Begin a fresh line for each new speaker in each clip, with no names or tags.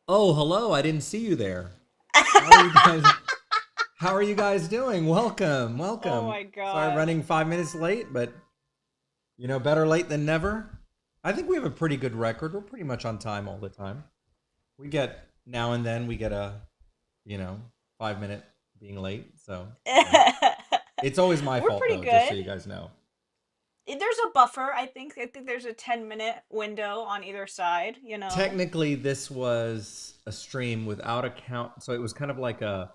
Oh, hello. I didn't see you there. How are you guys? How are you guys doing? Welcome,
Oh
welcome.
my
Sorry,
gosh.
running 5 minutes late, but better late than never. I think we have a pretty good record. We're pretty much on time all the time. We get now and then we get a, you know, 5 minute being late. So it's always my
We're
fault
pretty
though, just so
good.
you guys know.
There's a buffer, I think. I think there's a 10-minute window on either side.
Technically, this was a stream without a count, so it was kind of like a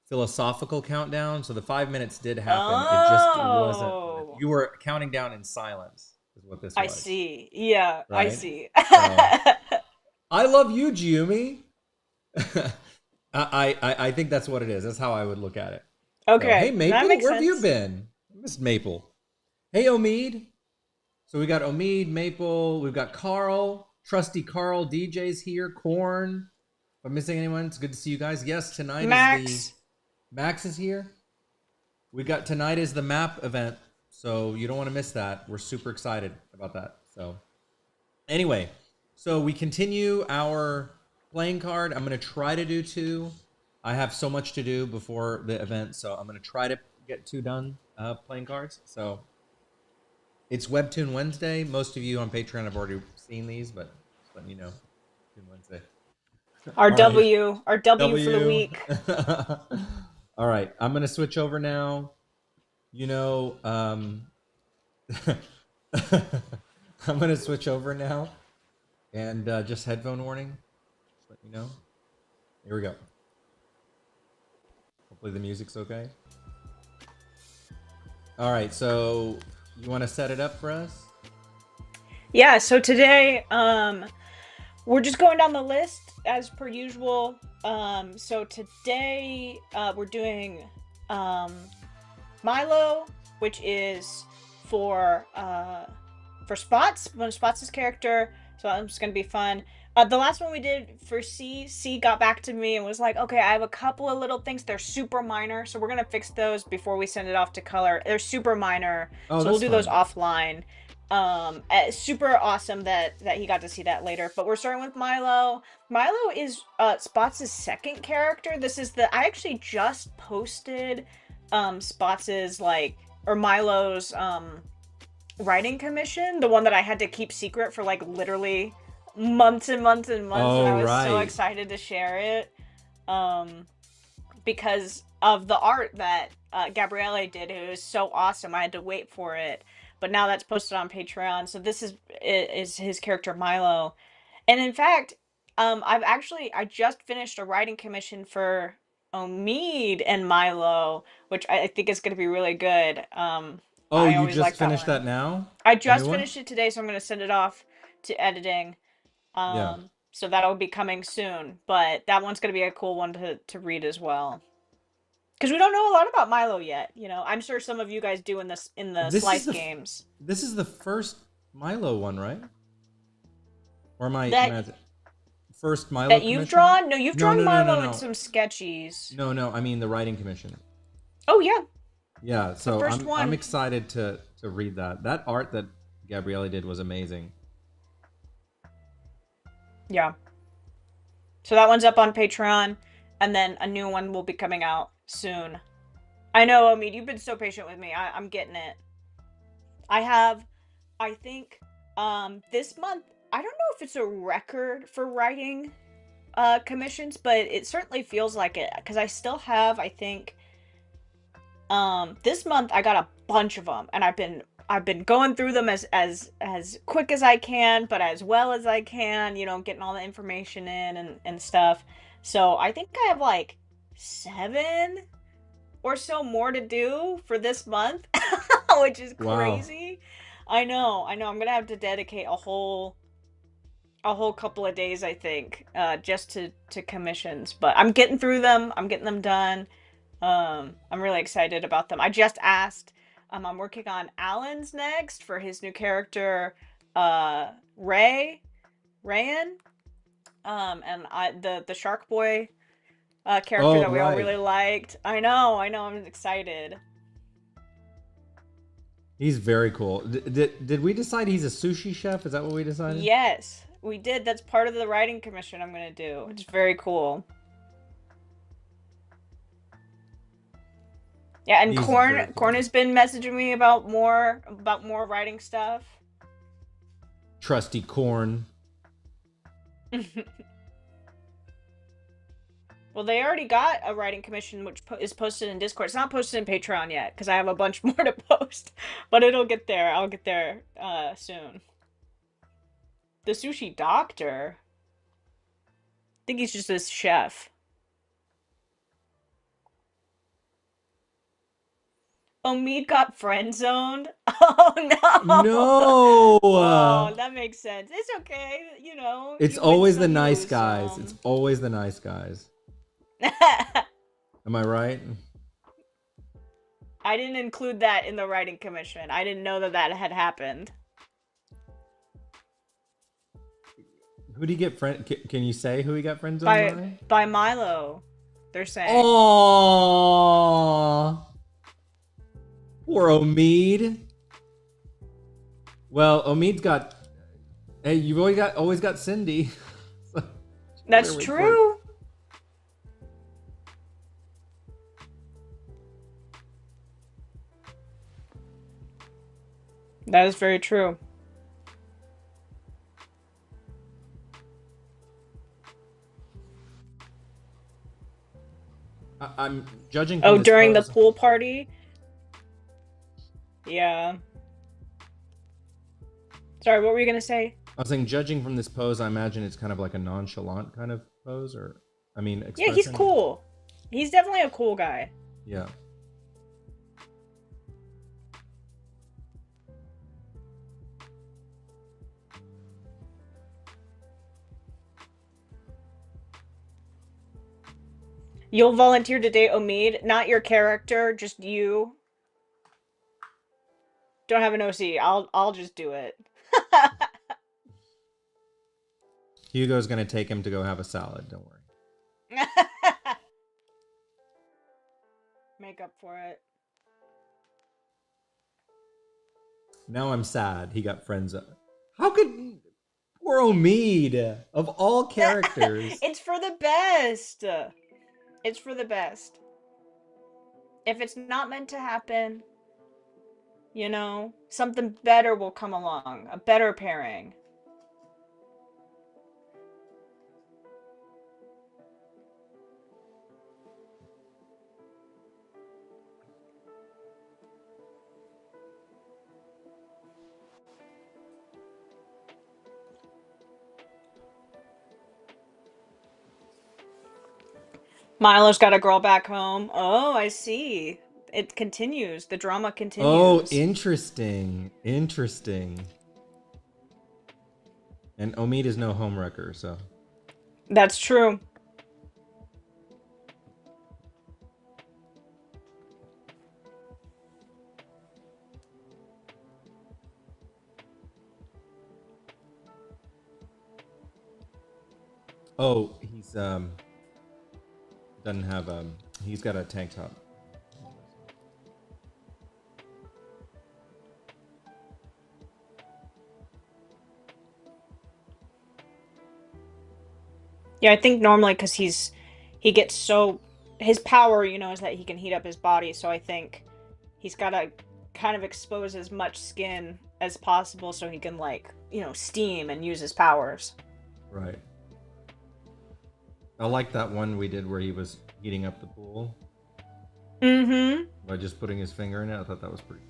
philosophical countdown. So the 5 minutes did happen. It just wasn't.
Oh,
You were counting down in silence, is what this
I
was,
see. Yeah, I
right?
see.
So I love you, Jiumi. I think that's what it is. That's how I would look at it. So hey,
Okay, that
Maple,
makes
where have you
sense.
been? I missed Maple. Hey, Omid. So we got Omid, Maple. We've got Carl, trusty Carl. DJ's here. Corn. If I'm missing anyone, it's good to see you guys. Yes, tonight is the
Max.
Max is here. We got tonight is the map event, so you don't want to miss that. We're super excited about that. So anyway, so we continue our playing card. I'm gonna try to do two. I have so much to do before the event, so I'm gonna try to get two done playing cards. So it's Webtoon Wednesday. Most of you on Patreon have already seen these, but just letting you know, Webtoon Wednesday.
Our
All right,
W. Our W for the
W.
week.
All right, I'm gonna switch over now. You know, I'm gonna switch over now, and just headphone warning. Just let you know. Here we go. Hopefully the music's okay. All right, so you want to set it up for us?
Yeah, so today, we're just going down the list as per usual. So today, we're doing um, Milo, which is for uh, for Spots, one of Spots' character. So that's gonna be fun. The last one we did for C got back to me and was like, okay, I have a couple of little things. They're super minor, so we're gonna fix those before we send it off to color. They're super minor,
Oh,
so we'll
that's
do those
fine.
offline. Super awesome that he got to see that later. But we're starting with Milo. Milo is Spots' second character. This is the I actually just posted Spots's like or Milo's writing commission, the one that I had to keep secret for like literally months and months and months, and
Oh,
I was so
right.
excited to share it um, because of the art that Gabriele did. It was so awesome. I had to wait for it, but now that's posted on Patreon. So this is his character Milo, and in fact, I just finished a writing commission for Omid and Milo, which I think is going to be really good.
Oh,
I
you
always
just
like that
finished
one.
that now?
I
The new
just
one?
finished it today, so I'm gonna send it off to editing.
Yeah.
So that'll be coming soon. But that one's gonna be a cool one to read as well. Because we don't know a lot about Milo yet. I'm sure some of you guys do in the
This is
slice
the
games.
this is the first Milo one, right? Or am
That
I first Milo
that you've
commission?
drawn? No, you've
No,
drawn
no, no, no,
Milo in
no.
some sketchies.
No, no, I mean the writing commission.
Oh yeah,
Yeah,
it's the
so
first
I'm
one.
excited to read that. That art that Gabriele did was amazing.
Yeah. So that one's up on Patreon, and then a new one will be coming out soon. I know, Omid, you've been so patient with me. I'm getting it. I have, I think, this month, I don't know if it's a record for writing commissions, but it certainly feels like it because I still have, I think, this month I got a bunch of them, and I've been going through them as quick as I can, but as well as I can, getting all the information in and stuff. So I think I have like 7 or so more to do for this month, which is
Wow.
crazy. I know. I'm gonna have to dedicate a whole couple of days, I think, just to commissions. But I'm getting through them. I'm getting them done. I'm really excited about them. I just asked. I'm working on Alan's next for his new character, Ray, Rayan. And the Shark Boy character
Oh,
that we all
right.
really liked. I know. I'm excited.
He's very cool. Did we decide he's a sushi chef? Is that what we decided?
Yes, we did. That's part of the writing commission I'm gonna do. It's very cool. Yeah, and
He's very
Corn
cool.
has been messaging me about more writing stuff.
Trusty Corn.
Well, they already got a writing commission, which is posted in Discord. It's not posted in Patreon yet, because I have a bunch more to post. But it'll get there. I'll get there soon. The sushi doctor? I think he's just a chef. Omid got friend zoned? Oh, no!
No!
Oh, that makes sense. It's okay. You know,
It's
you win
always the
some, you
nice
lose
guys.
some.
It's always the nice guys. Am I right?
I didn't include that in the writing commission. I didn't know that that had happened.
Who did he get friend? Can you say who he got friend zoned
By Milo, they're saying.
Oh, poor Omid. Well, Omid's got. Hey, you've always got Cindy.
That's true. That is very true.
I'm judging.
Oh, during the pool party? Yeah. Sorry, what were you going to say?
I was saying, judging from this pose, I imagine it's kind of like a nonchalant kind of pose, or, I mean, expression.
Yeah, he's cool. He's definitely a cool guy.
Yeah.
You'll volunteer to date Omid, not your character, just you. Don't have an OC. I'll just do it.
Hugo's gonna take him to go have a salad. Don't worry.
Make up for it.
Now I'm sad. He got friends. How could poor Omid of all characters?
It's for the best. It's for the best. If it's not meant to happen, you know, something better will come along. A better pairing. Milo's got a girl back home. Oh, I see. It continues. The drama continues.
Oh, interesting. Interesting. And Omid is no homewrecker, so.
That's true.
Oh, he's doesn't have he's got a tank top.
Yeah, I think normally because he gets so his power, you know, is that he can heat up his body. So I think he's got to kind of expose as much skin as possible so he can, like, you know, steam and use his powers.
Right. I like that one we did where he was heating up the pool.
Mm-hmm.
By just putting his finger in it. I thought that was pretty cool.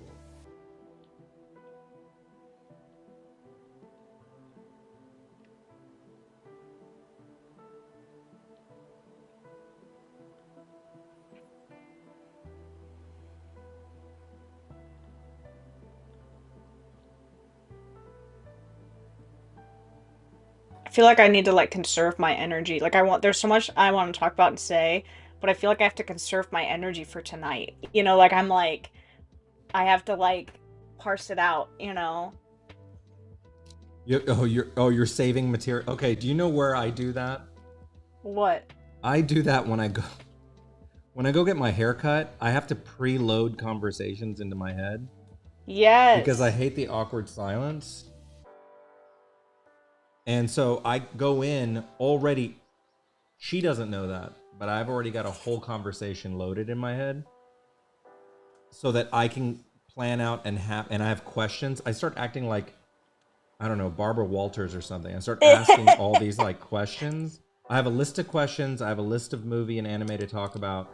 I feel like I need to, like, conserve my energy. Like, there's so much I want to talk about and say, but I feel like I have to conserve my energy for tonight. You know, like, I have to, like, parse it out, you know?
You're saving material. Okay, do you know where I do that?
What?
I do that when I go get my hair cut. I have to preload conversations into my head. because I
Yes.
hate the awkward silence. And so I go in already. She doesn't know that, but I've already got a whole conversation loaded in my head so that I can plan out and I have questions. I start acting like, I don't know, Barbara Walters or something. I start asking all these like questions. I have a list of questions. I have a list of movie and anime to talk about,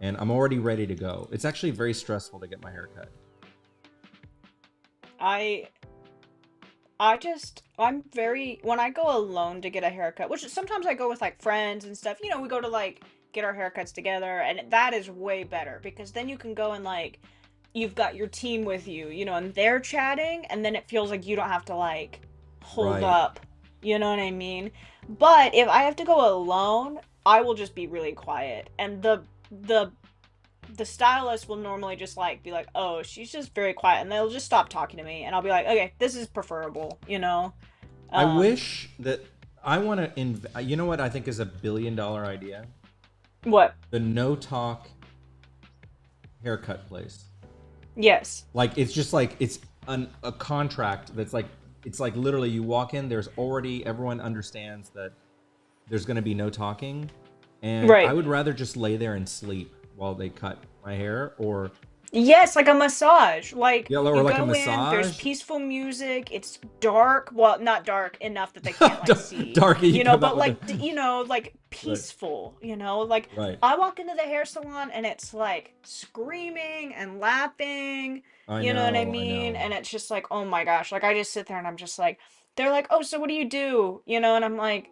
and I'm already ready to go. It's actually very stressful to get my hair cut.
I I'm very when I go alone to get a haircut, which sometimes I go with like friends and stuff. You know, we go to like get our haircuts together, and that is way better because then you can go and like you've got your team with you, you know, and they're chatting, and then it feels like you don't have to like hold
Right.
up. You know what I mean? But if I have to go alone, I will just be really quiet, and the stylist will normally just like be like, "Oh, she's just very quiet," and they'll just stop talking to me, and I'll be like, "Okay, this is preferable," you know.
I
Um,
wish that I want to. You know what I think is a $1 billion idea?
what?
The no talk haircut place.
Yes.
Like it's just like it's a contract that's like it's like literally you walk in. There's already everyone understands that there's going to be no talking, and I
Right.
would rather just lay there and sleep while they cut my hair, or
Yes, like a massage. Like
yeah, or
you
like a
go in, there's
massage.
peaceful music, it's dark, well, not dark enough that they can't like see,
Darky, you
you know,
come out
but
with
like
the
you know, like
right,
peaceful, you know, like
right.
I walk into the hair salon and it's like screaming and laughing,
I
you know what I
know, I
mean?
know.
And it's just like, "Oh my gosh." Like I just sit there and I'm just like they're like, "Oh, so what do you do?" You know, and I'm like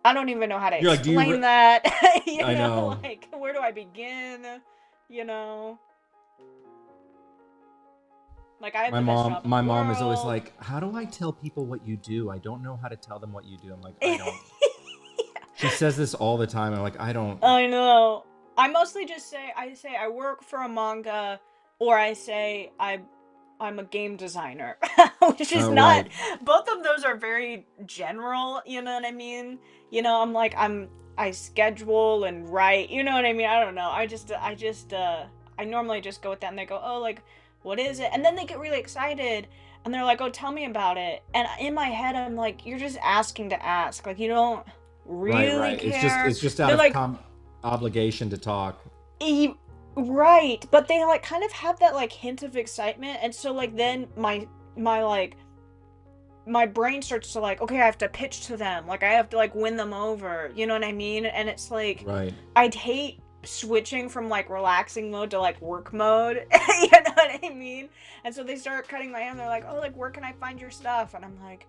I don't even know how to
You're like, do you?
explain that. You
I
know,
know.
like where do I begin? You know? Like I have the best job in the
My mom is always
world.
like, "How do I tell people what you do? I don't know how to tell them what you do." I'm like, I don't. She says this all the time. I'm like, I don't.
I know. I mostly just say I work for a manga or I say I'm a game designer, which is not
Right.
both of those are very general, you know what I mean? You know, I'm like I schedule and write, you know what I mean? I don't know. I normally just go with that and they go, "Oh, like what is it?" And then they get really excited and they're like, "Oh, tell me about it." And in my head I'm like, "You're just asking to ask. Like you don't
Right,
really
right.
care."
It's just out
They're
of
like,
obligation to talk.
Right, but they like kind of have that like hint of excitement, and so like then my like my brain starts to like, okay, I have to pitch to them, like I have to like win them over, you know what I mean? And it's like
Right.
I'd hate switching from like relaxing mode to like work mode, you know what I mean? And so they start cutting my hair, and they're like, oh, like where can I find your stuff? And I'm like,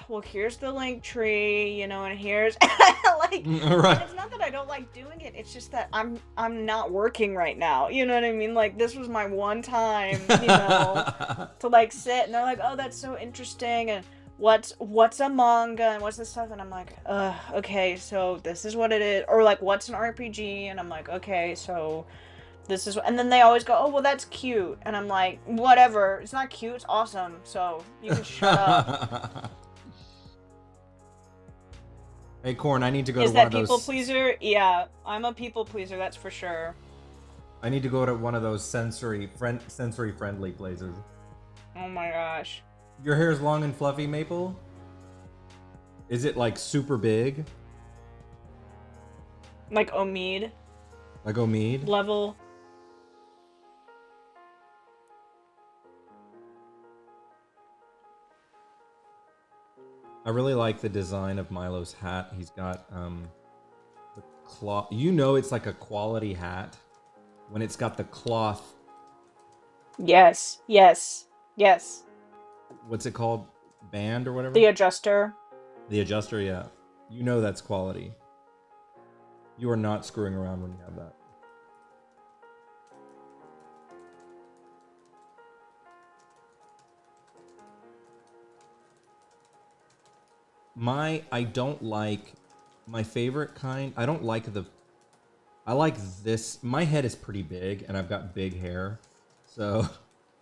well, here's the link tree, you know, and here's like, and
Right.
it's not that I don't like doing it. It's just that I'm not working right now. You know what I mean? Like this was my one time, you know, to like sit and they're like, "Oh, that's so interesting." And what's a manga and what's this stuff? And I'm like, okay, so this is what it is." Or like, "What's an RPG?" And I'm like, "Okay, so this is," and then they always go, "Oh, well, that's cute." And I'm like, "Whatever. It's not cute. It's awesome. So you can shut up."
Hey, Corn, I need to go to
Is
one
that
of
people
those.
pleaser? Yeah, I'm a people pleaser, that's for sure.
I need to go to one of those sensory friendly places.
Oh my gosh.
Your hair's long and fluffy, Maple. Is it like super big,
Like Omid
like Omid?
level.
I really like the design of Milo's hat. He's got the cloth. You know, it's like a quality hat when it's got the cloth.
Yes, yes, yes.
What's it called? Band or
The
whatever.
adjuster.
The adjuster. Yeah, you know that's quality. You are not screwing around when you have that. I don't like my favorite kind. I don't like the. I like this. My head is pretty big, and I've got big hair, so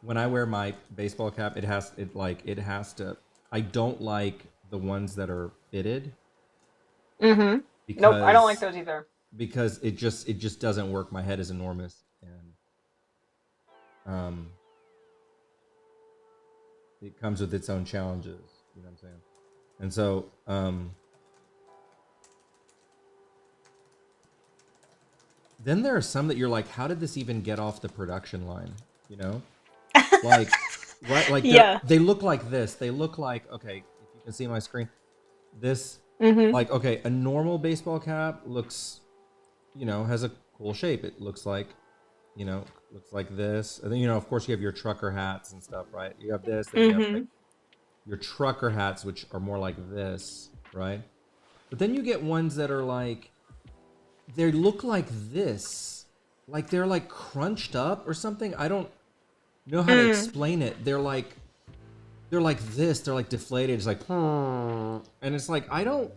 when I wear my baseball cap, it has to. I don't like the ones that are fitted
Mm-hmm. Nope, I don't like
because
those either.
it just doesn't work. My head is enormous, and um it comes with its own challenges. You know what I'm saying? And so, then there are some that you're like, how did this even get off the production line? You know, like, right? Like,
Yeah.
they look like this. They look like, okay, if you can see my screen, this, like, okay, a normal baseball cap looks, you know, has a cool shape. It looks like, you know, looks like this. And then, you know, of course, you have your trucker hats and stuff, right? You have this, then you have like your trucker hats, which are more like this, right? But then you get ones that are like, they look like this, like they're like crunched up or something. I don't know how to explain it. They're like this. They're like deflated. It's like, and it's like, I don't.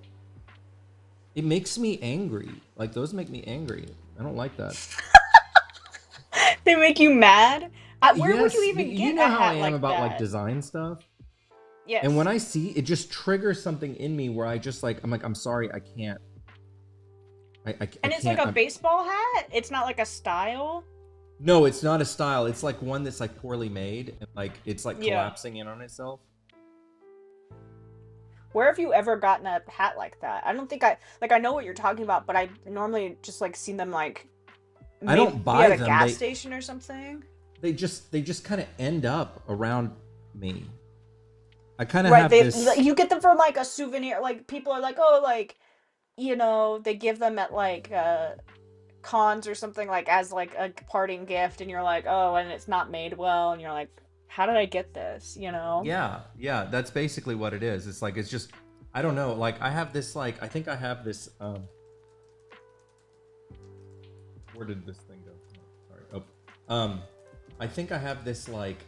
It makes me angry. Like, those make me angry. I don't like that.
They make you mad. Where would you
Yes,
even
you
get
know
a
how I
hat
am
like
about
that?
like design stuff.
Yes.
And when I see it, just triggers something in me where I just like, I'm like, I'm sorry, I can't.
And it's like a baseball hat? It's not like a style?
No, it's not a style. It's like one that's like poorly made and like it's like collapsing in on itself.
Where have you ever gotten a hat like that? I don't think I know what you're talking about, but I normally just like seen them like
I don't buy
at a
them.
gas station or something.
They just kind of end up around me. I kind of have this.
You get them from like a souvenir. Like people are like, oh, like, you know, they give them at like cons or something, like as like a parting gift, and you're like, oh, and it's not made well, and you're like, how did I get this? You know?
Yeah, that's basically what it is. It's like, it's just, I don't know. Like, I have this, like, I think I have this. Where did this thing go? Sorry. Oh, I think I have this like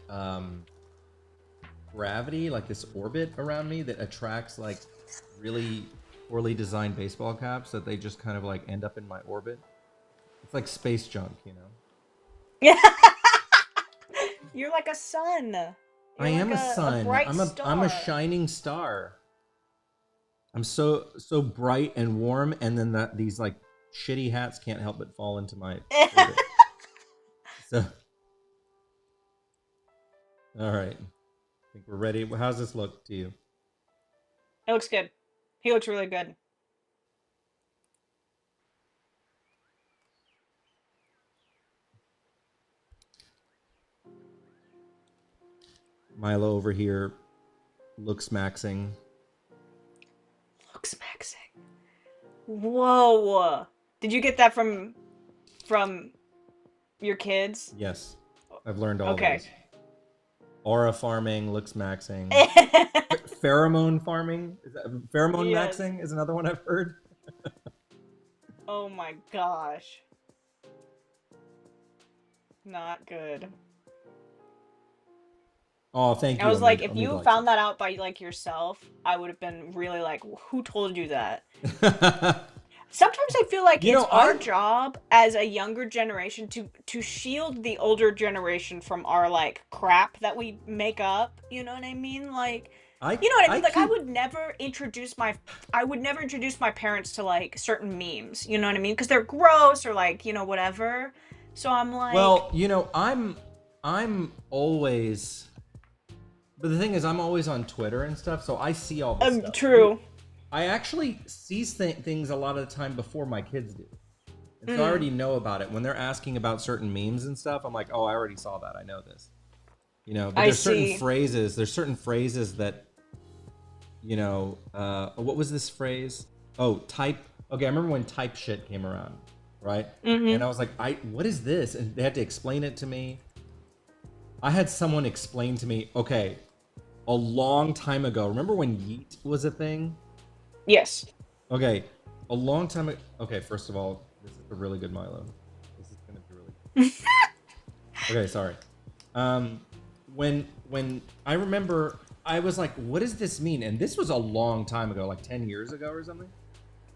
gravity, like this orbit around me that attracts like really poorly designed baseball caps that they just kind of like end up in my orbit. It's like space junk, you know?
Yeah. You're like a sun.
I am a sun.
Star.
I'm a shining star. I'm so bright and warm, and then these like shitty hats can't help but fall into my orbit. So, all right. I think we're ready. How's this look to you?
It looks good. He looks really good.
Milo over here looks maxing.
Looks maxing. Whoa. Did you get that from your kids?
Yes. I've learned all this. Aura farming, looks maxing. Pheromone farming? Pheromone maxing is another one I've heard.
Oh my gosh. Not good.
Oh, thank you.
I was like, if you found that out by like yourself, I would have been really like, who told you that? Sometimes I feel like it's our job as a younger generation to shield the older generation from our like crap that we make up. You know what I mean? Like, you know what I mean? Like, I would never introduce my parents to like certain memes. You know what I mean? Because they're gross or like, you know, whatever. So I'm like,
well, you know, I'm always. But the thing is, I'm always on Twitter and stuff, so I see all this stuff.
True.
I actually see things a lot of the time before my kids do. And so I already know about it. When they're asking about certain memes and stuff, I'm like, oh, I already saw that. I know this. You know, but there's certain phrases. There's certain phrases that, you know, what was this phrase? Oh, type. Okay, I remember when type shit came around, right? And I was like, what is this? And they had to explain it to me. I had someone explain to me, okay, a long time ago. Remember when yeet was a thing?
Yes.
Okay, a long time ago. Okay, first of all, this is a really good Milo. This is gonna be really good. Okay, sorry. When I remember, I was like, what does this mean? And this was a long time ago, like 10 years ago or something.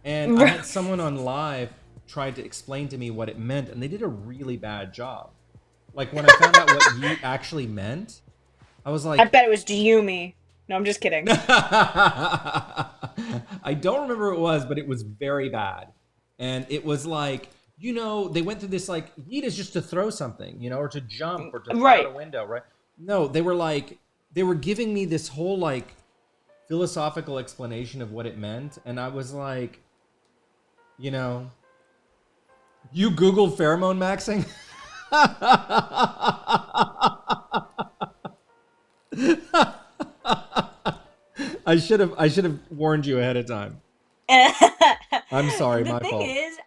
And I had someone on live tried to explain to me what it meant, and they did a really bad job. Like, when I found out what yeet actually meant, I was like...
I bet it was Yumi. No, I'm just kidding.
I don't remember what it was, but it was very bad. And it was like, you know, they went through this, like, yeet is just to throw something, you know, or to jump, or to fly out a window, right? No, they were like, they were giving me this whole like philosophical explanation of what it meant, and I was like, you know, you Googled pheromone maxing? I should have warned you ahead of time. I'm sorry,
The
my
thing
fault.
is,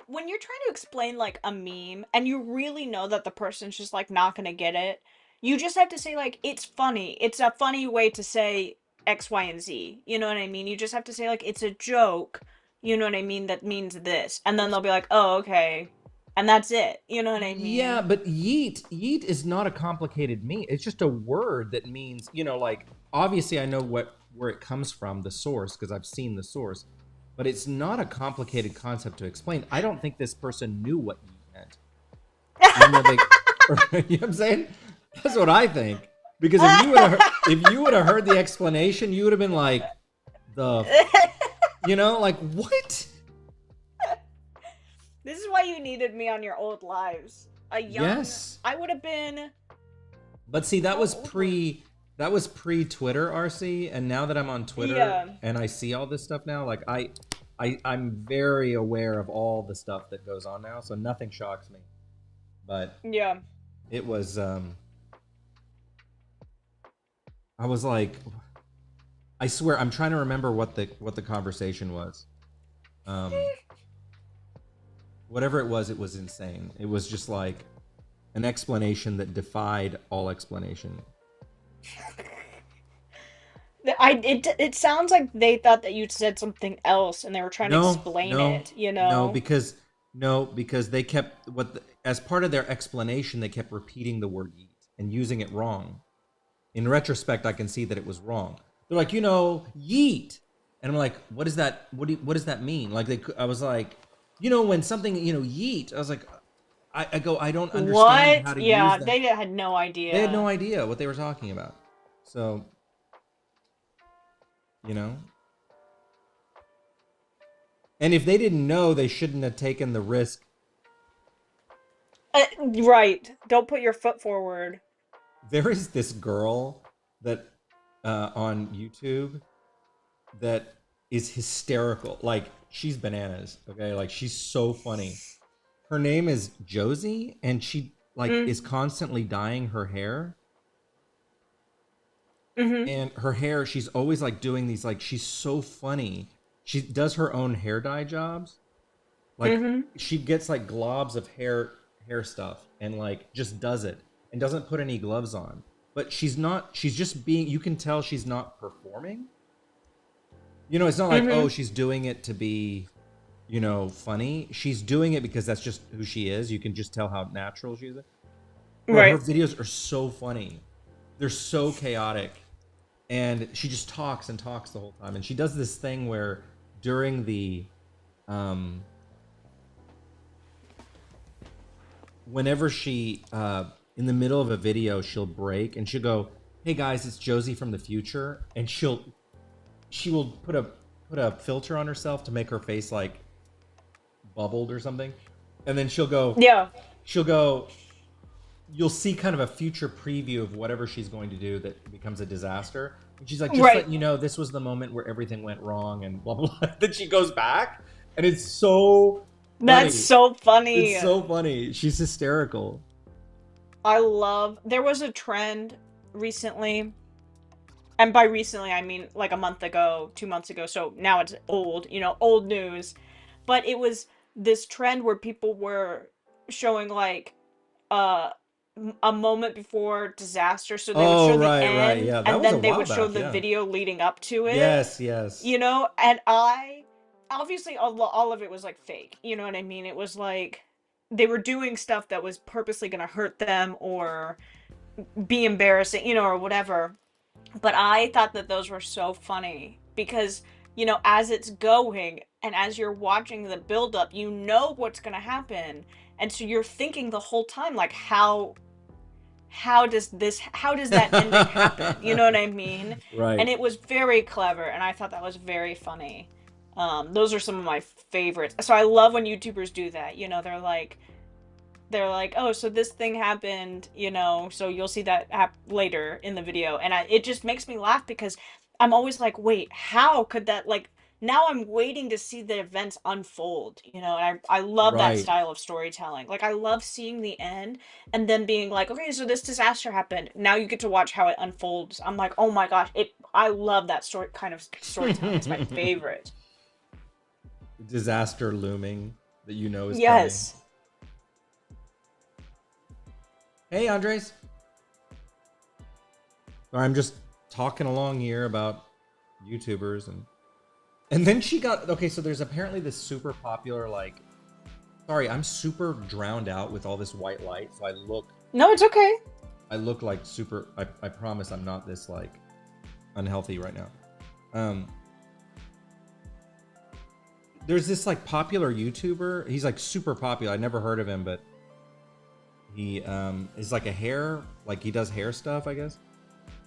when you're trying to explain like a meme and you really know that the person's just like not gonna get it, you just have to say like it's funny. It's a funny way to say X, Y, and Z. You know what I mean? You just have to say like it's a joke. You know what I mean? That means this, and then they'll be like, oh, okay, and that's it. You know what I
Yeah,
mean?
but yeet is not a complicated meme. It's just a word that means, like obviously I know where it comes from, the source, because I've seen the source, but it's not a complicated concept to explain. I don't think this person knew what yeet meant. Even though they you know what I'm saying? That's what I think. Because if you would have heard the explanation, you would have been like like what?
This is why you needed me on your old lives.
Yes.
I would have been.
But see,
How old were you?
that was pre-Twitter, RC, and now that I'm on Twitter
Yeah,
and I see all this stuff now, like I'm very aware of all the stuff that goes on now, so nothing shocks me. But
yeah.
it was I was like, I swear I'm trying to remember what the conversation was. Um Whatever it was insane. It was just like an explanation that defied all explanation.
It sounds like they thought that you'd said something else and they were trying to
No,
explain
no,
it, you
no,
know?
because they kept as part of their explanation, they kept repeating the word yeet and using it wrong. In retrospect, I can see that it was wrong. They're like, yeet, and I'm like, what is that? What does that mean? Like I was like, when something, yeet. I was like, I go, I don't understand how
What?
to use
Yeah,
that.
they had no
They had no
idea.
idea what they were talking about. So, you know, and if they didn't know, they shouldn't have taken the risk.
Right. Don't put your foot forward.
There is this girl that on YouTube that is hysterical. Like she's bananas. Okay, like she's so funny. Her name is Josie, and she like
Mm,
is constantly dyeing her hair.
mm-hmm.
And her hair, she's always like doing these, like she's so funny. She does her own hair dye jobs. Like
Mm-hmm.
she gets like globs of hair stuff and like just does it and doesn't put any gloves on. But she's just being, you can tell she's not performing. It's not like, oh,
Mm-hmm.
she's doing it to be, funny. She's doing it because that's just who she is. You can just tell how natural she is. Bro, her
Right.
videos are so funny. They're so chaotic. And she just talks and talks the whole time. And she does this thing where during the um whenever she in the middle of a video, she'll break and she'll go, hey guys, it's Josie from the future, and she will put a filter on herself to make her face like bubbled or something, and then
Yeah.
she'll go you'll see kind of a future preview of whatever she's going to do that becomes a disaster, and she's like, just
Right.
letting you know, this was the moment where everything went wrong and blah blah blah. Then she goes back and it's so
That's
funny.
so
It's
funny.
so funny. She's hysterical.
There was a trend recently, and by recently I mean like a month ago, 2 months ago, so now it's old, old news. But it was this trend where people were showing like uh a moment before disaster, so they would
Oh,
show the
right,
end
yeah, that
and
was a
then they
while
would show
back.
the
Yeah.
video leading up to it,
Yes, yes.
and I obviously all of it was like fake, you know what I mean? It was like they were doing stuff that was purposely going to hurt them or be embarrassing, or whatever. But I thought that those were so funny because, as it's going and as you're watching the build up, you know what's going to happen. And so you're thinking the whole time like how does that ending happen? You know what I mean? And
Right.
it was very clever and I thought that was very funny. Those are some of my favorites. So I love when YouTubers do that. They're like they're like, oh, so this thing happened, you know, so you'll see that later in the video. And it just makes me laugh because I'm always like, wait, how could that, like, now I'm waiting to see the events unfold, you know, and I love that
Right.
style of storytelling. Like, I love seeing the end and then being like, okay, so this disaster happened. Now you get to watch how it unfolds. I'm like, oh my gosh, I love that story kind of storytelling. It's my favorite.
Disaster looming that you know is coming.
Yes.
Hey, Andres. I'm just talking along here about YouTubers and then she got okay. So there's apparently this super popular like. Sorry, I'm super drowned out with all this white light, so
No, it's okay.
I look like super. I promise I'm not this like unhealthy right now. There's this like popular YouTuber. He's like super popular. I never heard of him, but he is like a hair, like he does hair stuff, I guess.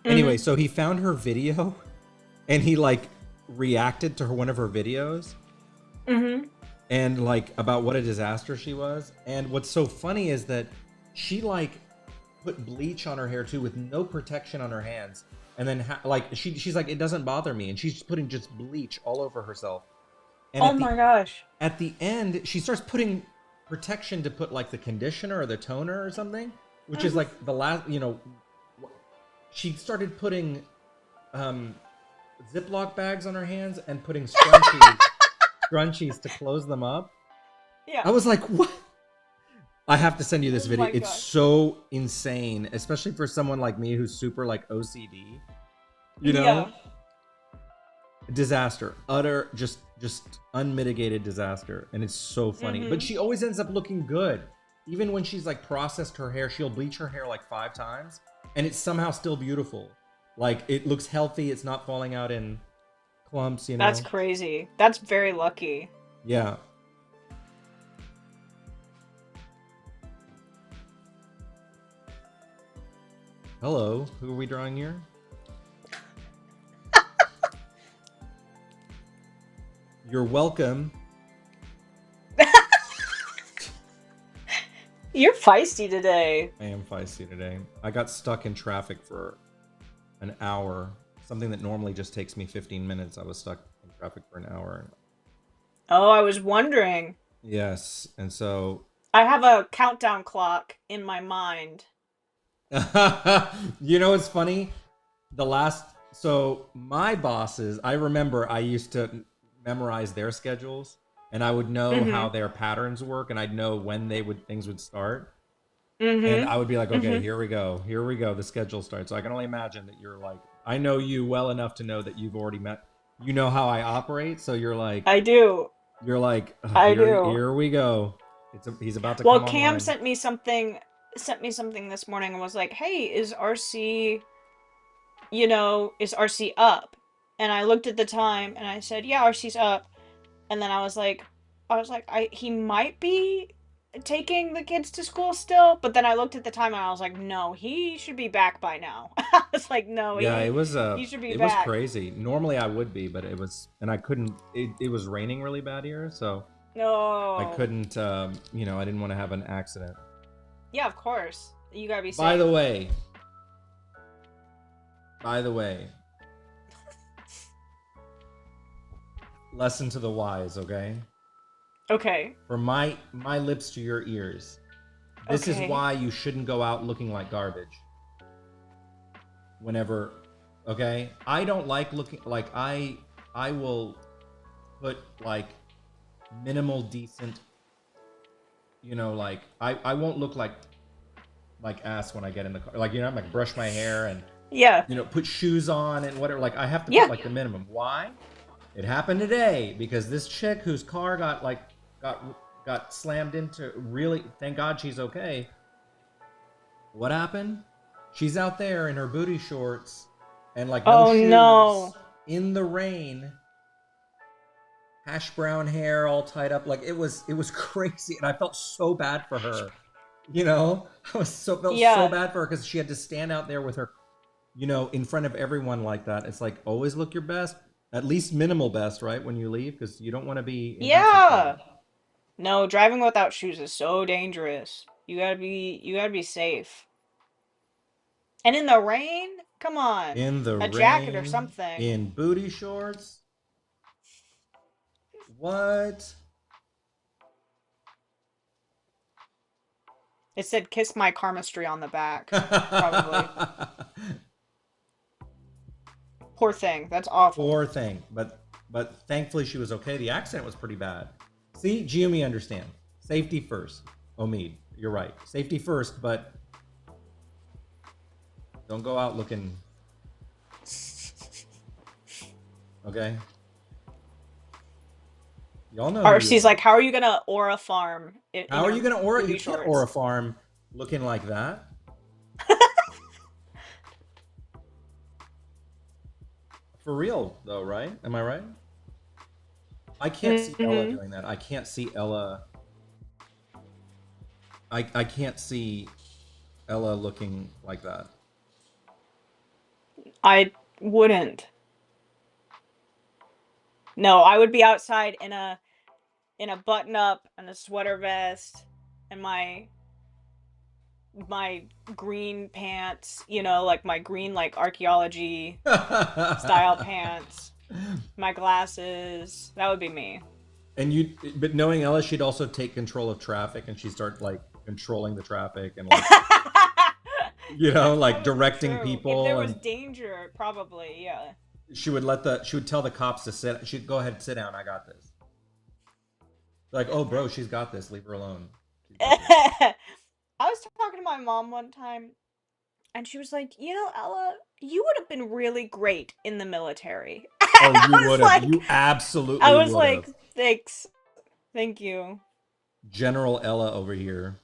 Anyway, so he found her video and he like reacted to one of her videos. And like about what a disaster she was. And what's so funny is that she like put bleach on her hair too with no protection on her hands. And then like she's like, it doesn't bother me. And she's putting just bleach all over herself. And
Oh my gosh.
at the end, she starts putting protection to put like the conditioner or the toner or something, which is like the last, you know, she started putting Ziploc bags on her hands and putting scrunchies to close them up.
Yeah.
I was like, what? I have to send you this video.
my
It's
gosh.
so insane, especially for someone like me who's super like OCD. You know?
Yeah.
Disaster. Utter just unmitigated disaster. And it's so funny. But she always ends up looking good. Even when she's like processed her hair, she'll bleach her hair like 5 times and it's somehow still beautiful. Like it looks healthy, it's not falling out in clumps, you know.
That's crazy. That's very lucky.
Yeah. Hello, who are we drawing here? You're welcome.
You're feisty today.
I am feisty today. I got stuck in traffic for an hour. Something that normally just takes me 15 minutes. I was stuck in traffic for an hour.
Oh, I was wondering.
Yes, and so
I have a countdown clock in my mind.
you know what's funny? So my bosses, I remember I used to memorize their schedules and I would know how their patterns work and I'd know when things would start. And I would be like, okay, here we go. The schedule starts. So I can only imagine that you're like, I know you well enough to know that you've already you know how I operate. So you're like,
I do.
You're like,
I do.
Here we go. He's about to
Well,
come
Cam
online.
sent me something this morning and was like, "Hey, is RC, you know, is RC up?" And I looked at the time and I said, "Yeah, RC's up." And then I was like, he might be taking the kids to school still, but then I looked at the time and I was like, no, he should be back by now. I was like, no,
Yeah,
he should be
it
back.
was crazy. Normally I would be, but and I couldn't. It was raining really bad here, so
No.
I couldn't. You know, I didn't want to have an accident.
Yeah, of course. You gotta be safe.
By the way, lesson to the wise, okay?
Okay.
From my lips to your ears. This is
Okay.
why you shouldn't go out looking like garbage. Whenever, okay? I don't like looking like I will put like minimal decent, you know, like I won't look like ass when I get in the car. Like, you know, I'm like brush my hair and
Yeah.
you know, put shoes on and whatever. Like I have to
Yeah.
put like the minimum. Why? It happened today because this chick whose car got slammed into, really, thank God she's okay. What happened? She's out there in her booty shorts and like no shoes,
no.
in the rain, hash brown hair all tied up. Like it was crazy, and I felt so bad for her. You know, felt so bad for her because she had to stand out there with her, you know, in front of everyone like that. It's like, always look your best, at least minimal best, right, when you leave, because you don't want to be
Yeah. No, driving without shoes is so dangerous. You gotta be safe. And in the rain, come on,
In the
a jacket or
rain,
something.
in booty shorts. What?
It said "kiss my karmastry" on the back. Probably. Poor thing. That's awful.
Poor thing. But thankfully she was okay. The accident was pretty bad. See, Giumi understand. Safety first. Omid, you're right. Safety first, but don't go out looking. Okay? Y'all know.
Or she's like, "How are you gonna aura farm?
How are you gonna aura? You can't aura
shorts?
farm looking like that. For real though, right? Am I right? I can't see Ella doing that. I can't see Ella. I can't see Ella looking like that.
I wouldn't. No, I would be outside in a button up and a sweater vest and my green pants, you know, like my green like archaeology style pants, my glasses. That would be me.
But knowing Ella, she'd also take control of traffic and she'd start like controlling the traffic and like, like directing
true.
people.
If there was
and
danger, probably, yeah.
she would tell the cops to sit. She'd go ahead and sit down. I got this. Like, oh, bro, she's got this. Leave her alone.
I was talking to my mom one time, and she was like, "You know, Ella, you would have been really great in the military."
Oh, you would have.
Like,
You absolutely
I was
would
like,
have.
"Thanks, thank you."
General Ella over here.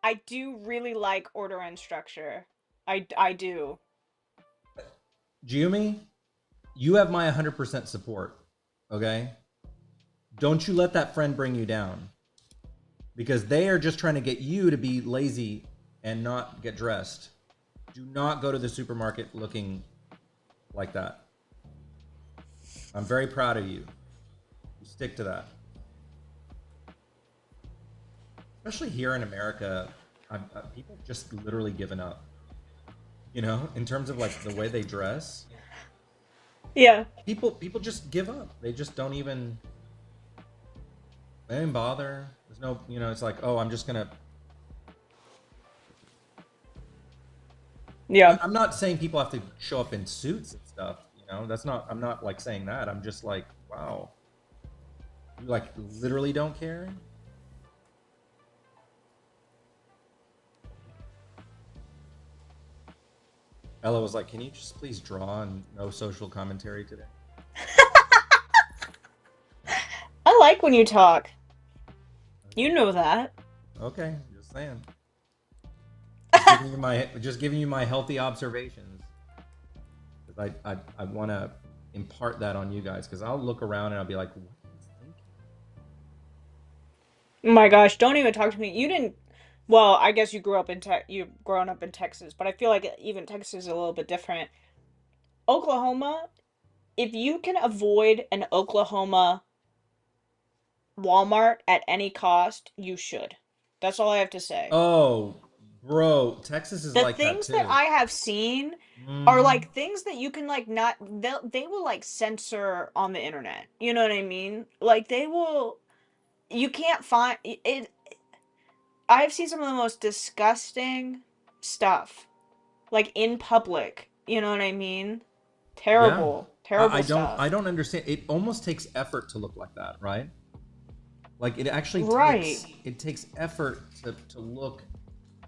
I do really like order and structure. I do.
Giumi, you have my 100% support. Okay? Don't you let that friend bring you down. Because they are just trying to get you to be lazy and not get dressed. Do not go to the supermarket looking like that. I'm very proud of you. You stick to that. Especially here in America, people just literally given up. You know, in terms of like the way they dress.
Yeah.
People just give up. They just don't even. They didn't bother. There's no, it's like, oh, I'm just gonna.
Yeah.
I'm not saying people have to show up in suits and stuff. That's not. I'm not like saying that. I'm just like, wow. You like literally don't care. Ella was like, "Can you just please draw and no social commentary today?"
I like when you talk. You know that.
Okay, just saying. Just giving you my healthy observations. Because I want to impart that on you guys. Because I'll look around and I'll be like, what is thinking?
Oh my gosh, don't even talk to me. You didn't. Well, I guess you've grown up in Texas, but I feel like even Texas is a little bit different. Oklahoma, if you can avoid an Oklahoma Walmart at any cost, you should. That's all I have to say.
Oh, bro, Texas is
The
like that
things that
too.
I have seen are
Mm-hmm.
like things that you can like not they will like censor on the internet. You know what I mean? Like they will you can't find it. I've seen some of the most disgusting stuff like in public. You know what I mean?
Yeah.
Terrible, terrible
I
stuff.
don't understand. It almost takes effort to look like that, right? Like it actually
Right.
takes effort to look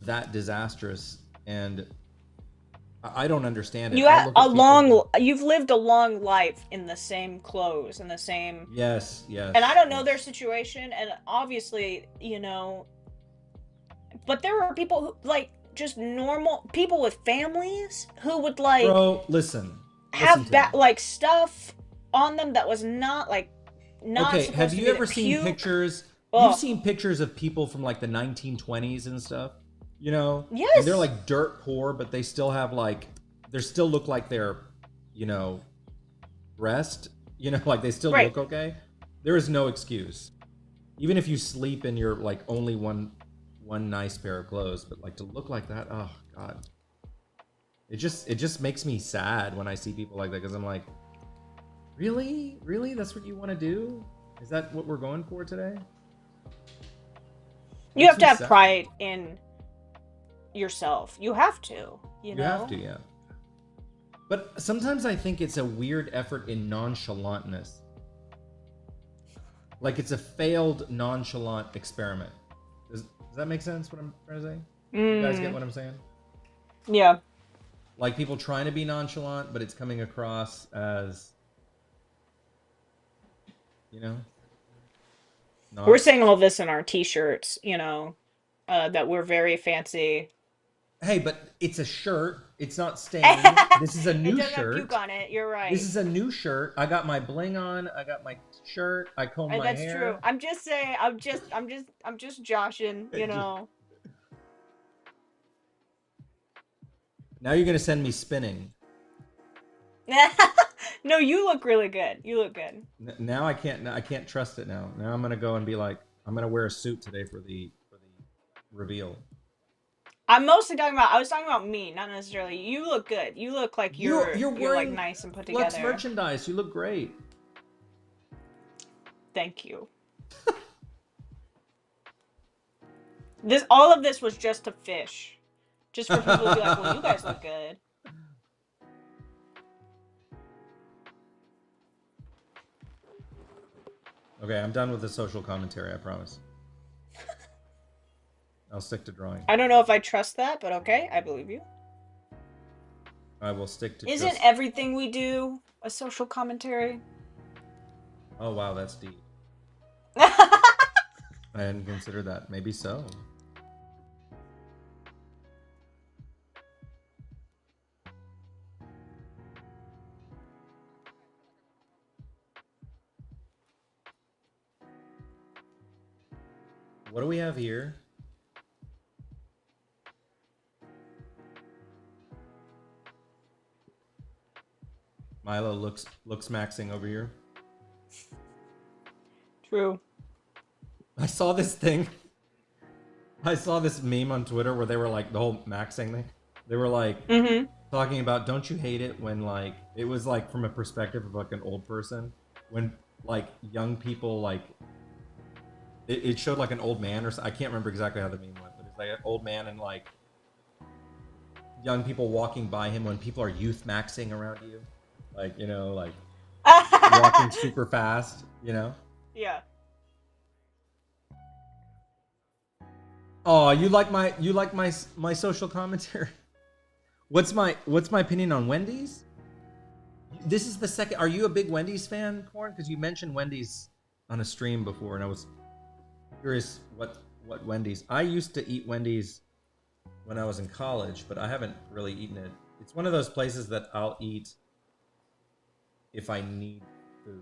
that disastrous, and I don't understand it.
You
I
had
look at people.
you've lived a long life in the same clothes and the same
Yes,
and I
yes,
don't know their
yes.
situation and obviously, you know, but there are people who like just normal people with families who would like
Bro, listen
have
to me.
like stuff on them that was not like not
Okay, have
supposed to
you
be
ever
that
seen
puke.
pictures? You've
Oh,
seen pictures of people from like the 1920s and stuff, and they're
yes.
like dirt poor, but they still have like, they still look like they're, you know, dressed, like they still
Right.
look okay. There is no excuse. Even if you sleep in your like only one nice pair of clothes, but like to look like that, oh god. It just makes me sad when I see people like that, because I'm like, really? Really? That's what you want to do? Is that what we're going for today?
You have to have pride in yourself. You have to, you know?
have to, yeah. But sometimes I think it's a weird effort in nonchalantness. Like it's a failed nonchalant experiment. Does that make sense, what I'm trying to say? You guys get what I'm saying?
Yeah.
Like people trying to be nonchalant, but it's coming across as, you know? Not.
We're saying all this in our t-shirts, you know, that we're very fancy.
Hey, but it's a shirt. It's not stained. This is a new
It doesn't
shirt.
have puke on it. You're right.
This is a new shirt. I got my bling on. I got my shirt. I combed my hair.
That's true. I'm just saying. I'm just joshing. You know.
Now you're gonna send me spinning.
No, you look really good. You look good.
Now I can't trust it now. Now I'm gonna go and be like, I'm gonna wear a suit today for the reveal.
I'm mostly talking about. I was talking about me, not necessarily. You look good. You look like you're like nice and put together.
Flux merchandise. You look great.
Thank you. All of this was just to fish, just for people to be like, "Well, you guys look good."
Okay, I'm done with the social commentary. I promise. I'll stick to drawing.
I don't know if I trust that, but okay, I believe you.
I will stick to.
Isn't everything we do a social commentary?
Oh wow, that's deep. I hadn't considered that. Maybe so. What do we have here? Milo looks maxing over here.
True.
I saw this thing. I saw this meme on Twitter where they were like the whole maxing thing. They were like talking about, don't you hate it when like it was like from a perspective of like an old person, when like young people like it showed like an old man, or I can't remember exactly how the meme went, but it's like an old man and like young people walking by him when people are youth maxing around you, like, you know, like walking super fast, you know.
Yeah.
Oh, you like my social commentary? What's my opinion on Wendy's? This is the second. Are you a big Wendy's fan, Corn? Because you mentioned Wendy's on a stream before, and I was curious what Wendy's. I used to eat Wendy's when I was in college, but I haven't really eaten it. It's one of those places that I'll eat if I need food.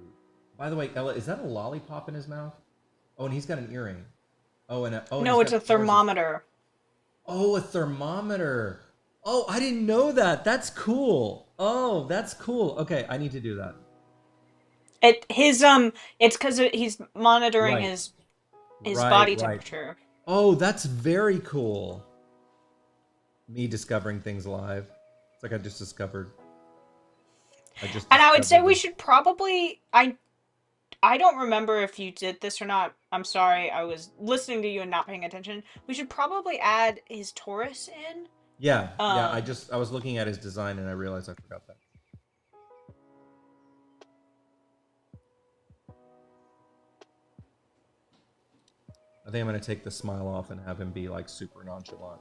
By the way, Ella, is that a lollipop in his mouth? Oh, and he's got an earring. Oh, and
no, it's a thermometer.
Oh, a thermometer. Oh, I didn't know that. That's cool. Oh, that's cool. Okay, I need to do that.
It's because he's monitoring his body temperature.
Oh, that's very cool. Me discovering things live. It's like I just discovered.
And I would say we should probably. I don't remember if you did this or not. I'm sorry. I was listening to you and not paying attention. We should probably add his Taurus in.
Yeah, yeah. I was looking at his design and I realized I forgot that. I think I'm gonna take the smile off and have him be like super nonchalant.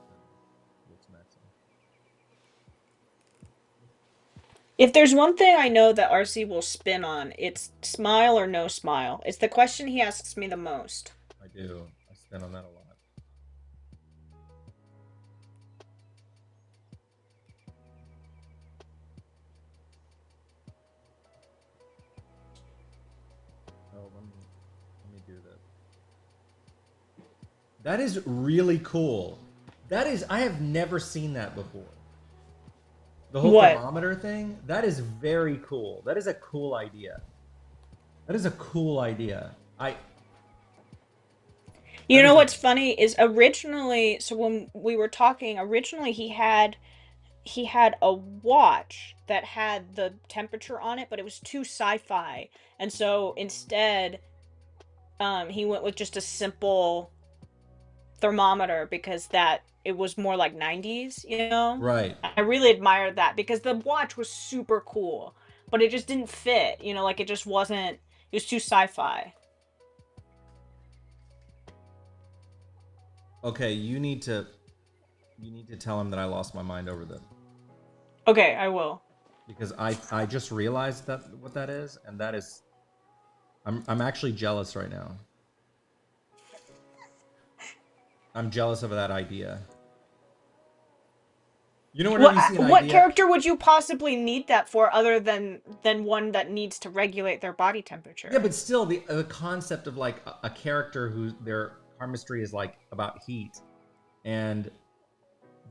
If there's one thing I know that RC will spin on, it's smile or no smile. It's the question he asks me the most.
I do. I spin on that a lot. Oh, let me do this. That is really cool. That is, I have never seen that before. The whole thermometer thing, that is very cool. That is a cool idea. That is a cool idea.
You know what's funny is originally, so when we were talking, originally he had a watch that had the temperature on it, but it was too sci-fi. And so instead, he went with just a simple thermometer because that it was more like 90s, you know?
Right.
I really admired that because the watch was super cool, but it just didn't fit, you know, like it just wasn't, it was too sci-fi.
Okay, you need to tell him that I lost my mind over them.
Okay, I will.
Because I just realized that what that is, and that is I'm actually jealous right now. I'm jealous of that idea. You know, whenever you see an
What
idea,
character would you possibly need that for other than one that needs to regulate their body temperature?
yeah, but still, the concept of like a character who their karmastry is like about heat, and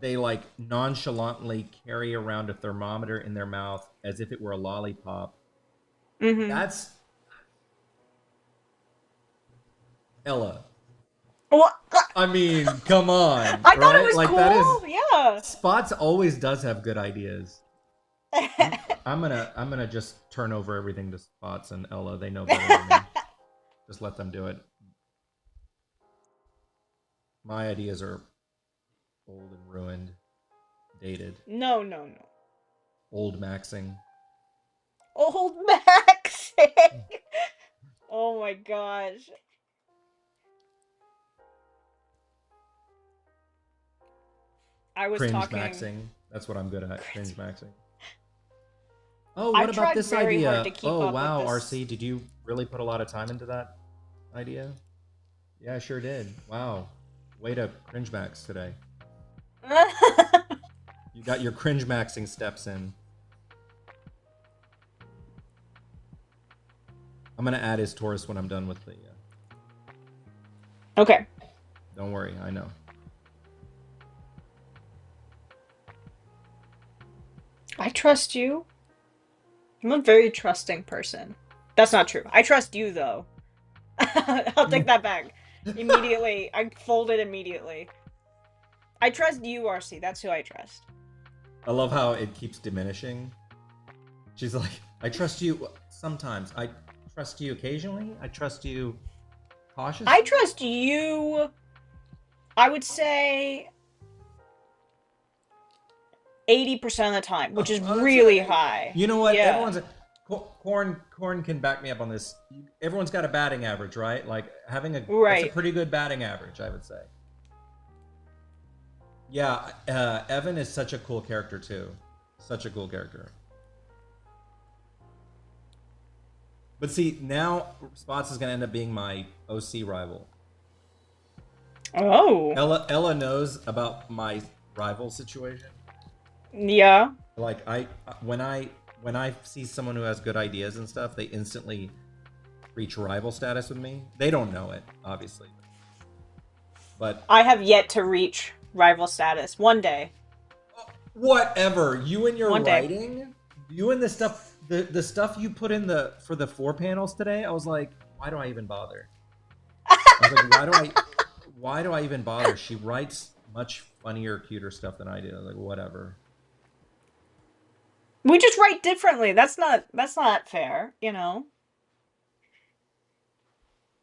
they like nonchalantly carry around a thermometer in their mouth as if it were a lollipop.
Mm-hmm.
That's Ella.
Well,
I mean, come on,
I thought it
right?
was
Like
cool.
that is
Yeah.
Spots always does have good ideas. I'm gonna just turn over everything to Spots and Ella. They know better than me. Just let them do it. My ideas are old and ruined, dated,
No, no, no.
old maxing.
Old Max. Oh my gosh. I was
Cringe
talking.
maxing. That's what I'm good at. Cringe maxing. Oh,
I
what about
tried
this
very hard
idea?
to keep
Oh,
up
wow,
with this.
RC, did you really put a lot of time into that idea? Yeah, I sure did. Wow. Way to cringe max today. You got your cringe maxing steps in. I'm gonna add his Taurus when I'm done with the.
Okay.
Don't worry, I know.
I trust you. I'm a very trusting person. That's not true. I trust you though. I'll take that back. Immediately. I folded immediately. I trust you, RC. That's who I trust.
I love how it keeps diminishing. She's like, I trust you sometimes. I trust you occasionally. I trust you cautiously.
I trust you. I would say 80% of the time, which is really high.
You know what?
Yeah.
Everyone's Corn can back me up on this. Everyone's got a batting average, right? Like having a that's a pretty good batting average, I would say. Yeah, Evan is such a cool character too. Such a cool character. But see, now Spots is gonna end up being my OC rival.
Oh.
Ella knows about my rival situation.
Yeah.
Like when I see someone who has good ideas and stuff, they instantly reach rival status with me. They don't know it, obviously. But
I have yet to reach rival status. One day.
Whatever. You and your
One day.
writing, you and the stuff the stuff you put in for the 4 panels today, I was like, why do I even bother? I was like, why do I even bother? She writes much funnier, cuter stuff than I do. Like, whatever.
We just write differently. That's not fair, you know.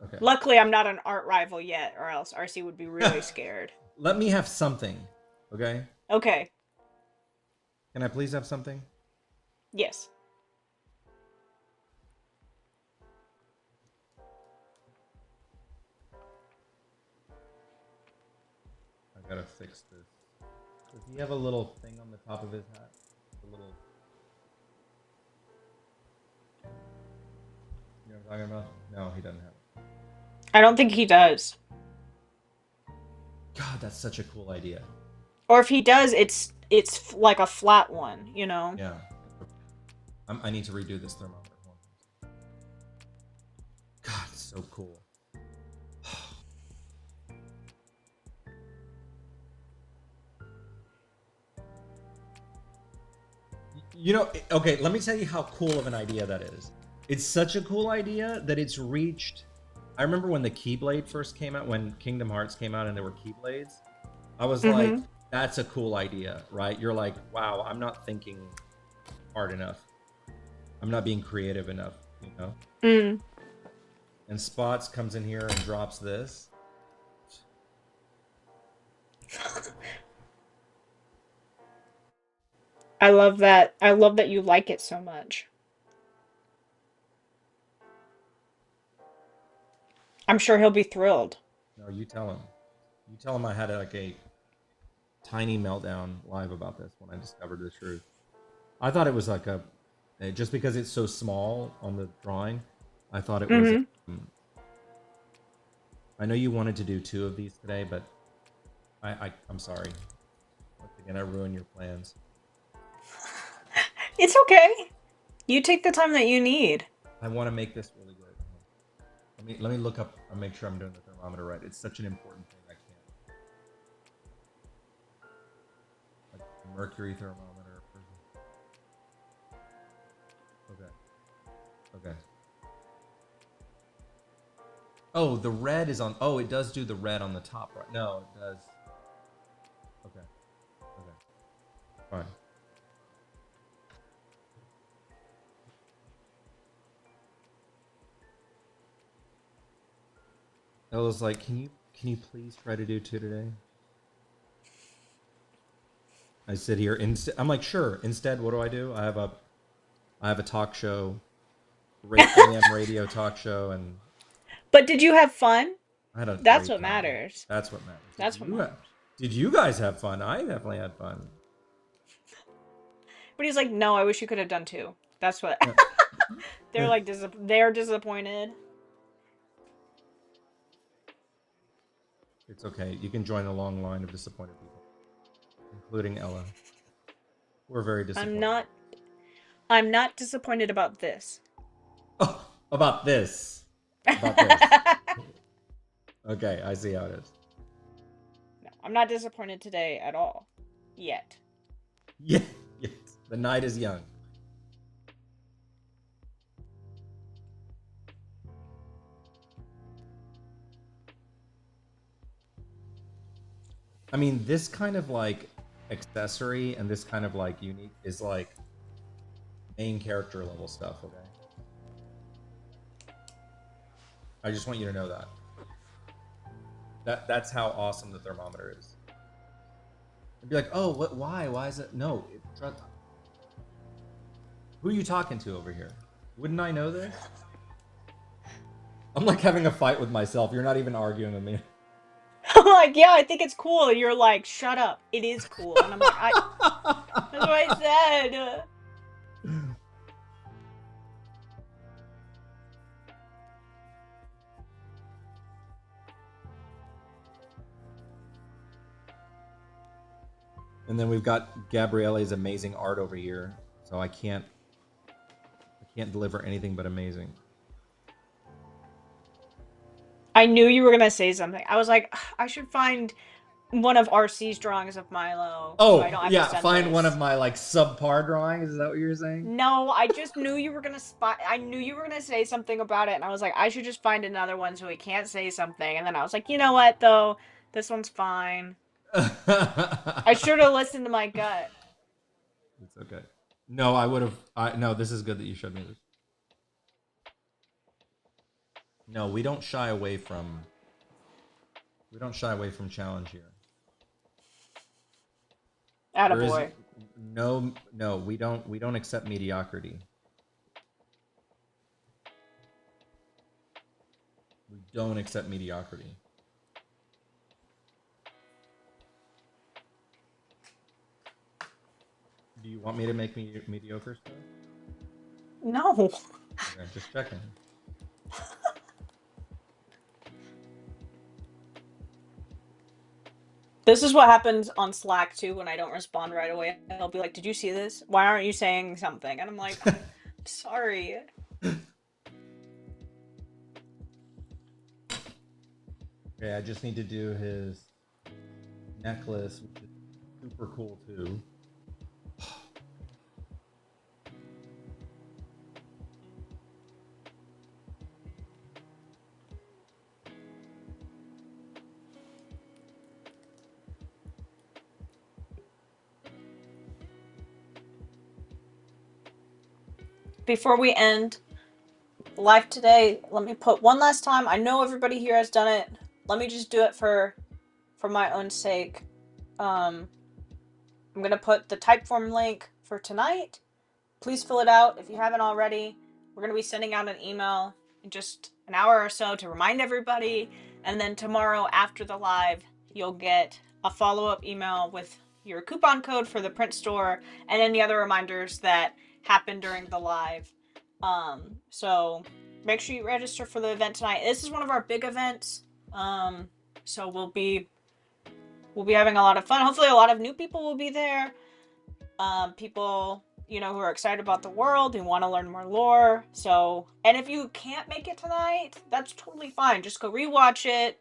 Okay.
Luckily, I'm not an art rival yet, or else RC would be really scared.
Let me have something, okay?
Okay.
Can I please have something?
Yes.
I gotta fix this. Does he have a little thing on the top of his hat? A little. You know what I'm talking about? No, he doesn't have it.
I don't think he does.
God, that's such a cool idea.
Or if he does, it's like a flat one, you know?
Yeah. I need to redo this thermometer. God, it's so cool. You know, okay, let me tell you how cool of an idea that is. It's such a cool idea that it's reached I remember when the Keyblade first came out, when Kingdom Hearts came out and there were Keyblades. I was like,
Mm-hmm.
that's a cool idea, right? You're like, wow, I'm not thinking hard enough. I'm not being creative enough, you know?
Mm.
And Spots comes in here and drops this.
I love that. I love that you like it so much. I'm sure he'll be thrilled.
No, you tell him. You tell him I had like a tiny meltdown live about this when I discovered the truth. I thought it was like just because it's so small on the drawing, I thought it was.
Mm-hmm.
I know you wanted to do 2 of these today, but I'm sorry. Once again, I ruined your plans.
It's okay. You take the time that you need.
I want to make this really good. Let me look up and make sure I'm doing the thermometer right. It's such an important thing. I can't. Like mercury thermometer. Okay. Okay. Oh, the red is on. Oh, it does do the red on the top, right? No, it does. Okay. Okay. Fine. I was like, can you please try to do 2 today? I sit here instead. I'm like, sure. Instead, what do? I have a talk show, AM radio talk show, and
But did you have fun?
I had a
That's
great
what
time.
matters.
That's what matters.
That's what matters.
Did you guys have fun? I definitely had fun.
But he's like, no, I wish you could have done 2. That's what.
Yeah.
They're like, they're disappointed.
It's okay. You can join the long line of disappointed people, including Ella. We're very disappointed.
I'm not disappointed about this.
Oh, about this. About this. Okay, I see how it is.
No, I'm not disappointed today at all. Yet.
Yeah, yes. The night is young. I mean, this kind of like accessory and this kind of like unique is like main character level stuff, okay? I just want you to know that. That's how awesome the thermometer is. I'd be like, oh, what? Why? Why is it? No. Who are you talking to over here? Wouldn't I know this? I'm like having a fight with myself. You're not even arguing with me.
I'm like, yeah, I think it's cool. You're like, shut up. It is cool. And I'm like, that's what I said.
And then we've got Gabriele's amazing art over here, so I can't deliver anything but amazing.
I knew you were gonna say something. I was like, I should find one of RC's drawings of Milo.
Oh,
So I don't have
yeah,
to send
find
this.
one of my like subpar drawings. Is that what you're saying?
No, I just knew you were gonna I knew you were gonna say something about it, and I was like, I should just find another one so he can't say something. And then I was like, you know what though, this one's fine. I should have listened to my gut.
It's okay. No, I would have. No, this is good that you showed me this. No, we don't shy away from. We don't shy away from challenge here.
Attaboy.
No, we don't accept mediocrity. We don't accept mediocrity. Do you want me to make me mediocre stuff?
No.
Okay, just checking.
This is what happens on Slack too when I don't respond right away. I'll be like, "Did you see this? Why aren't you saying something?" And I'm like, "Sorry."
Okay, I just need to do his necklace, which is super cool too.
before we end live today, let me put one last time. I know everybody here has done it. Let me just do it for my own sake. I'm gonna put the Typeform link for tonight. Please fill it out if you haven't already. We're gonna be sending out an email in just an hour or so to remind everybody, and then tomorrow after the live, you'll get a follow-up email with your coupon code for the print store and any other reminders that happen during the live. So make sure you register for the event tonight. This is one of our big events. So we'll be having a lot of fun. Hopefully a lot of new people will be there. People, who are excited about the world and want to learn more lore. So, and if you can't make it tonight, that's totally fine. Just go rewatch it,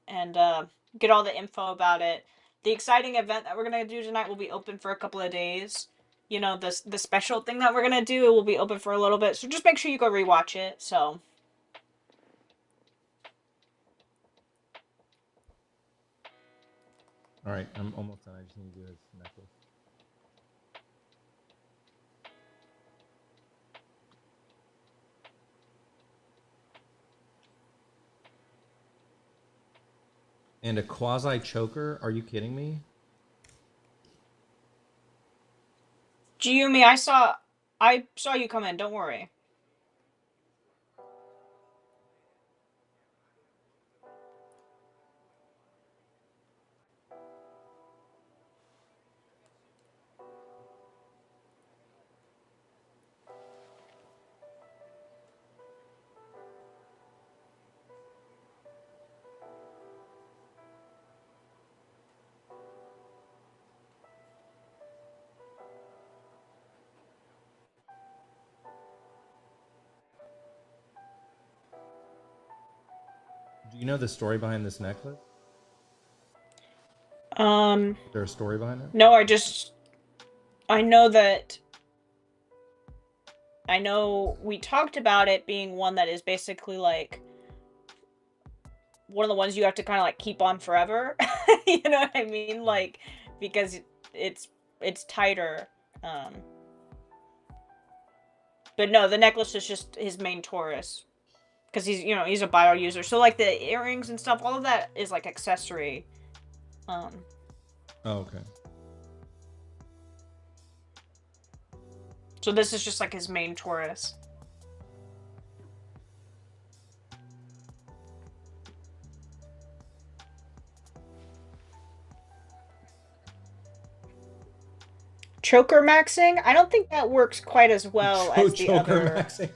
and get all the info about it. The exciting event that we're gonna do tonight will be open for a couple of days. The special thing that we're gonna do, it will be open for a little bit. So just make sure you go rewatch it. So.
All right, I'm almost done. I just need to do his necklace. And a quasi choker? Are you kidding me?
Jiumi, I saw you come in. Don't worry.
Do you know the story behind this necklace?
Is
there a story behind it?
No, I know we talked about it being one that is basically like one of the ones you have to kind of like keep on forever. You know what I mean? Like, because it's tighter. But no, the necklace is just his main Taurus. Because he's a bio user. So like the earrings and stuff, all of that is like accessory.
Oh, okay.
So this is just like his main Taurus. Choker maxing? I don't think that works quite as well as the other.
Maxing.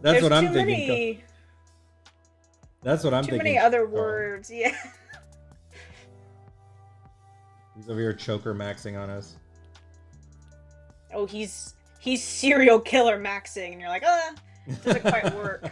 That's what I'm thinking. That's what I'm thinking.
Too many other words, yeah.
He's over here choker maxing on us.
Oh, he's serial killer maxing, and you're like, doesn't quite work.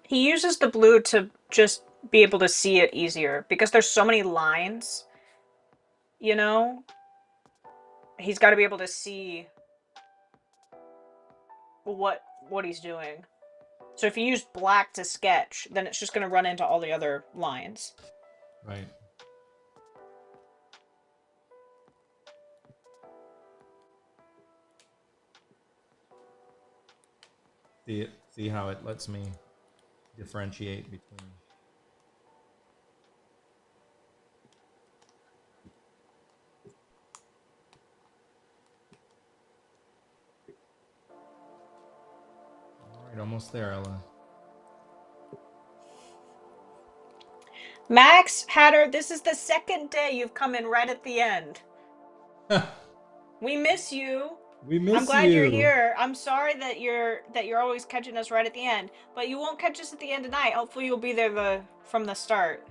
He uses the blue to just be able to see it easier because there's so many lines, He's got to be able to see what he's doing. So if you use black to sketch, then it's just going to run into all the other lines.
Right. See how it lets me differentiate between. All right, almost there, Ella.
Max Hatter, this is the second day you've come in right at the end. We miss you.
We miss you.
I'm glad you're here. I'm sorry that you're always catching us right at the end, but you won't catch us at the end tonight. Hopefully you'll be there from the start.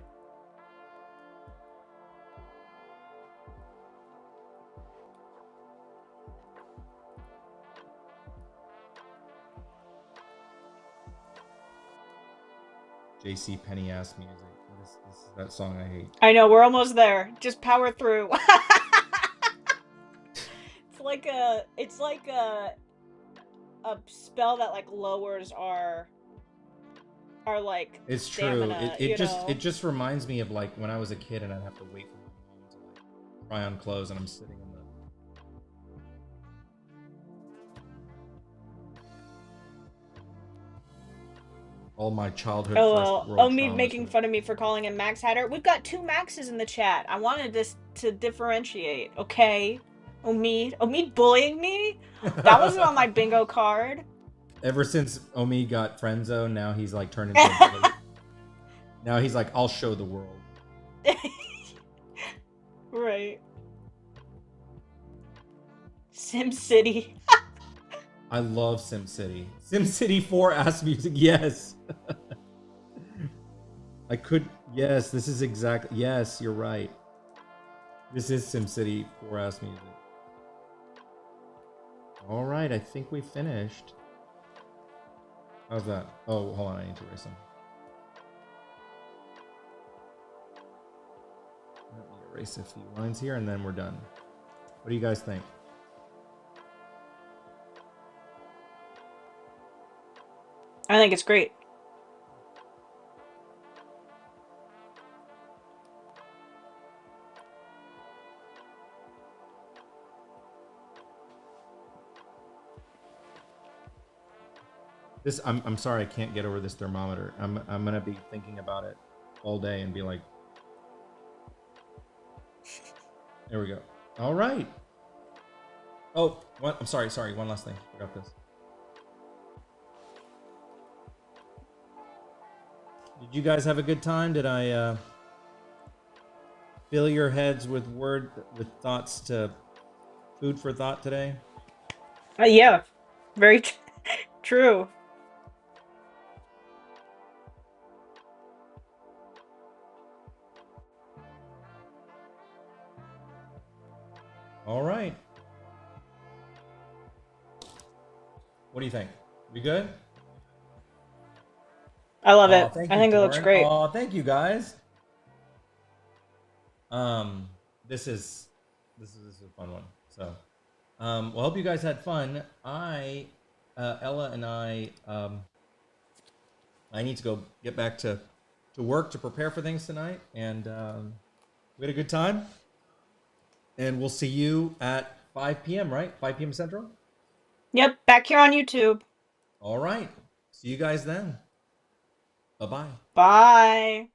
JC Penny ass music. This is that song I hate.
I know, we're almost there. Just power through. It's like a spell that like lowers our like
It's
stamina,
true. It just reminds me of like when I was a kid and I'd have to wait for my mom to like try on clothes and I'm sitting in the all my childhood
Oh
first
well.
world
Oh, me
traumas.
making fun of me for calling him Max Hatter. We've got 2 Maxes in the chat. I wanted this to differentiate, okay? Omid bullying me? That wasn't on my bingo card.
Ever since Omi got friend zone, now he's like turned into a bully. Now he's like, I'll show the world.
Right. SimCity.
I love SimCity. SimCity 4 ass music, yes. Yes, this is exactly, yes, you're right. This is SimCity 4 ass music. All right, I think we finished. How's that? Oh, hold on, I need to erase them. Let me erase a few lines here and then we're done. What do you guys think?
I think it's great.
I'm sorry I can't get over this thermometer. I'm gonna be thinking about it all day and be like, there we go. All right. Oh, I'm sorry. One last thing. Forgot this. Did you guys have a good time? Did I fill your heads with thoughts to food for thought today?
Yeah, very true.
All right. What do you think? We good?
I love it.
Thank
I
you,
think it looks
Torin.
great.
Oh, thank you guys. This is a fun one. So, well, I hope you guys had fun. Ella and I need to go get back to work to prepare for things tonight, and we had a good time. And we'll see you at 5 p.m. Right? 5 p.m. Central.
Yep, back here on YouTube.
All right. See you guys then. Bye-bye.
Bye.